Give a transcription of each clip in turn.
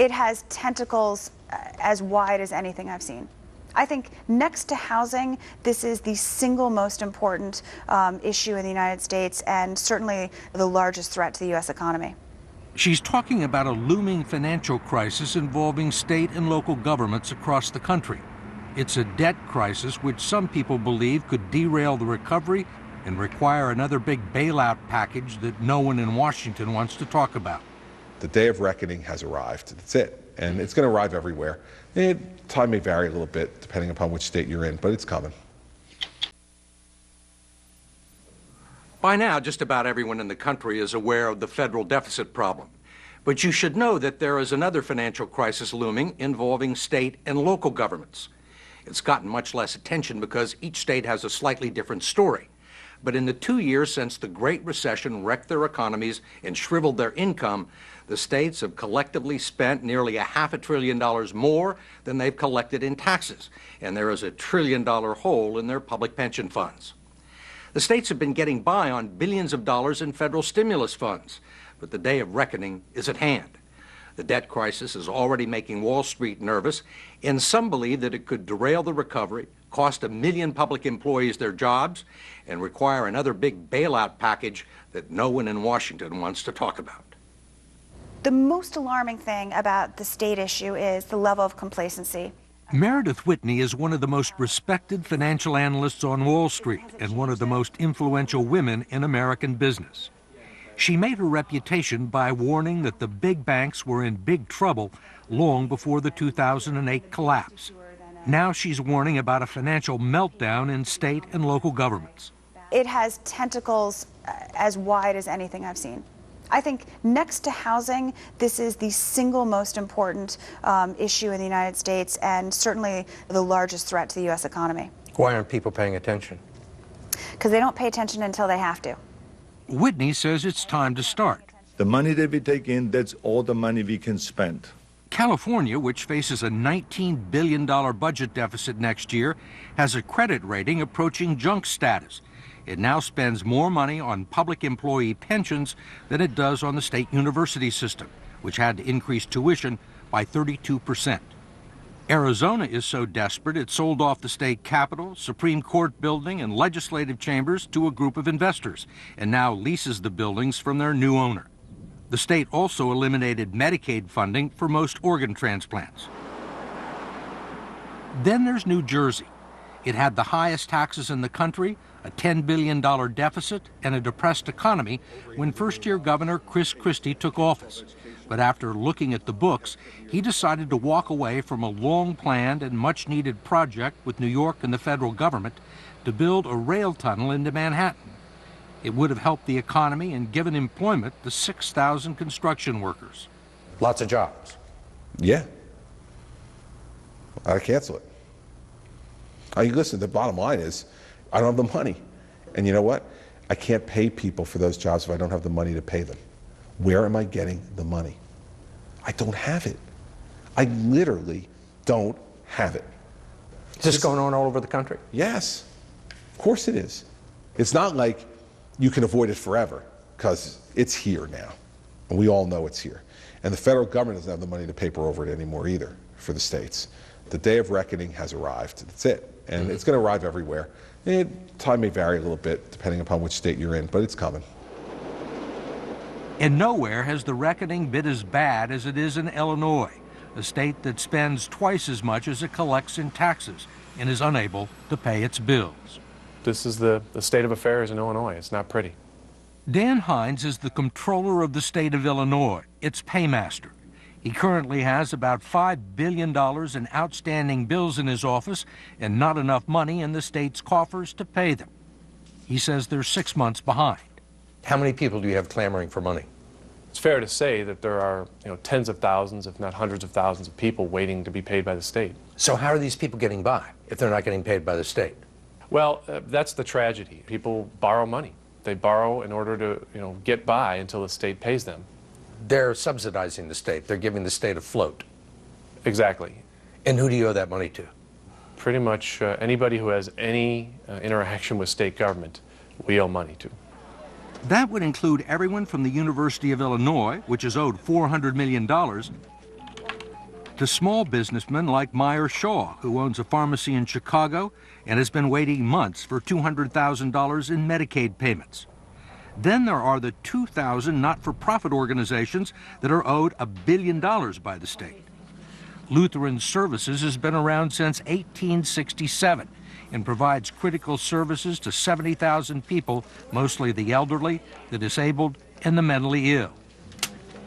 It has tentacles as wide as anything I've seen. I think next to housing, this is the single most important issue in the United States and certainly the largest threat to the U.S. economy. She's talking about a looming financial crisis involving state and local governments across the country. It's a debt crisis which some people believe could derail the recovery and require another big bailout package that no one in Washington wants to talk about. The day of reckoning has arrived. That's it. And it's going to arrive everywhere. Time may vary a little bit depending upon which state you're in, but it's coming. By now, just about everyone in the country is aware of the federal deficit problem. But you should know that there is another financial crisis looming involving state and local governments. It's gotten much less attention because each state has a slightly different story. But in the 2 years since the Great Recession wrecked their economies and shriveled their income, the states have collectively spent nearly $500 billion more than they've collected in taxes, and there is a $1 trillion hole in their public pension funds. The states have been getting by on billions of dollars in federal stimulus funds, but the day of reckoning is at hand. The debt crisis is already making Wall Street nervous, and some believe that it could derail the recovery, cost 1 million public employees their jobs, and require another big bailout package that no one in Washington wants to talk about. The most alarming thing about the state issue is the level of complacency. Meredith Whitney is one of the most respected financial analysts on Wall Street and one of the most influential women in American business. She made her reputation by warning that the big banks were in big trouble long before the 2008 collapse. Now she's warning about a financial meltdown in state and local governments. It has tentacles as wide as anything I've seen. I think next to housing, this is the single most important issue in the United States and certainly the largest threat to the U.S. economy. Why aren't people paying attention? Because they don't pay attention until they have to. Whitney says it's time to start. The money that we take in, that's all the money we can spend. California, which faces a $19 billion budget deficit next year, has a credit rating approaching junk status. It now spends more money on public employee pensions than it does on the state university system, which had to increase tuition by 32%. Arizona is so desperate it sold off the state capitol, Supreme Court building, and legislative chambers to a group of investors, and now leases the buildings from their new owner. The state also eliminated Medicaid funding for most organ transplants. Then there's New Jersey. It had the highest taxes in the country, a $10 billion deficit, and a depressed economy when first-year Governor Chris Christie took office. But after looking at the books, he decided to walk away from a long-planned and much-needed project with New York and the federal government to build a rail tunnel into Manhattan. It would have helped the economy and given employment to 6,000 construction workers. Lots of jobs. Yeah. I'd cancel it. Listen, the bottom line is, I don't have the money. And you know what? I can't pay people for those jobs if I don't have the money to pay them. Where am I getting the money? I don't have it. I literally don't have it. Is this going on all over the country? Yes. Of course it is. It's not like you can avoid it forever, because it's here now. And we all know it's here. And the federal government doesn't have the money to paper over it anymore either for the states. The day of reckoning has arrived. That's it. And it's going to arrive everywhere. Time may vary a little bit depending upon which state you're in, but it's coming. And nowhere has the reckoning been as bad as it is in Illinois, a state that spends twice as much as it collects in taxes and is unable to pay its bills. This is the state of affairs in Illinois. It's not pretty. Dan Hines is the comptroller of the state of Illinois, its paymaster. He currently has about $5 billion in outstanding bills in his office and not enough money in the state's coffers to pay them. He says they're 6 months behind. How many people do you have clamoring for money? It's fair to say that there are tens of thousands, if not hundreds of thousands of people waiting to be paid by the state. So how are these people getting by if they're not getting paid by the state? Well, that's the tragedy. People borrow money. They borrow in order to get by until the state pays them. They're subsidizing the state. They're giving the state a float. Exactly. And who do you owe that money to? Pretty much anybody who has any interaction with state government, we owe money to. That would include everyone from the University of Illinois, which is owed $400 million, to small businessmen like Meyer Shaw, who owns a pharmacy in Chicago and has been waiting months for $200,000 in Medicaid payments. Then there are the 2,000 not-for-profit organizations that are owed $1 billion by the state. Lutheran Services has been around since 1867 and provides critical services to 70,000 people, mostly the elderly, the disabled, and the mentally ill.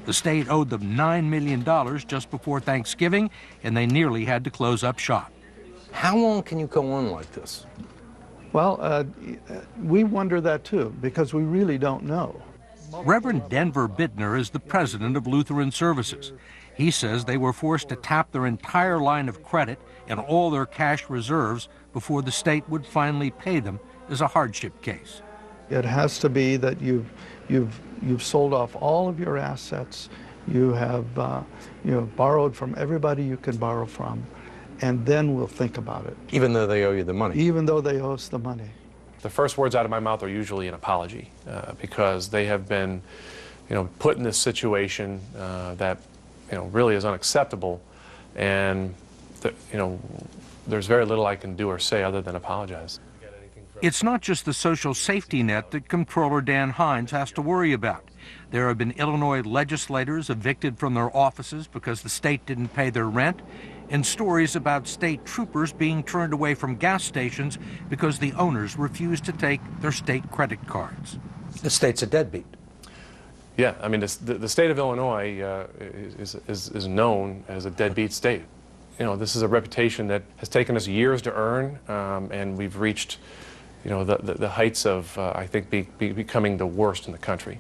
The state owed them $9 million just before Thanksgiving, and they nearly had to close up shop. How long can you go on like this? Well, we wonder that too, because we really don't know. Reverend Denver Bittner is the president of Lutheran Services. He says they were forced to tap their entire line of credit and all their cash reserves before the state would finally pay them as a hardship case. It has to be that you've sold off all of your assets, you have borrowed from everybody you can borrow from, and then we'll think about it. Even though they owe you the money? Even though they owe us the money. The first words out of my mouth are usually an apology because they have been, put in this situation that, really is unacceptable, and there's very little I can do or say other than apologize. It's not just the social safety net that Comptroller Dan Hines has to worry about. There have been Illinois legislators evicted from their offices because the state didn't pay their rent, and stories about state troopers being turned away from gas stations because the owners refused to take their state credit cards. The state's a deadbeat. Yeah, I mean, the state of Illinois is known as a deadbeat state. This is a reputation that has taken us years to earn, and we've reached, the heights of, I think, becoming the worst in the country.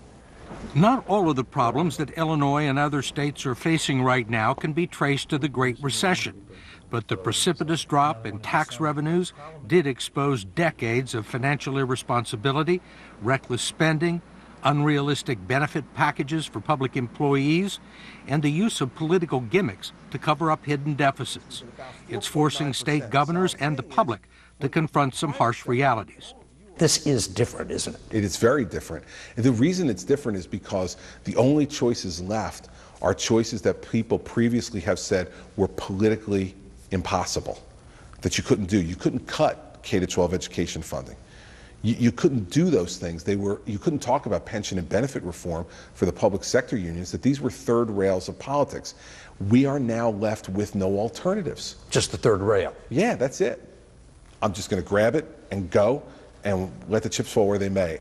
Not all of the problems that Illinois and other states are facing right now can be traced to the Great Recession, but the precipitous drop in tax revenues did expose decades of financial irresponsibility, reckless spending, unrealistic benefit packages for public employees, and the use of political gimmicks to cover up hidden deficits. It's forcing state governors and the public to confront some harsh realities. This is different, isn't it? It is very different. And the reason it's different is because the only choices left are choices that people previously have said were politically impossible, that you couldn't do. You couldn't cut K-12 education funding. You couldn't do those things. You couldn't talk about pension and benefit reform for the public sector unions, that these were third rails of politics. We are now left with no alternatives. Just the third rail. Yeah, that's it. I'm just going to grab it and go and let the chips fall where they may.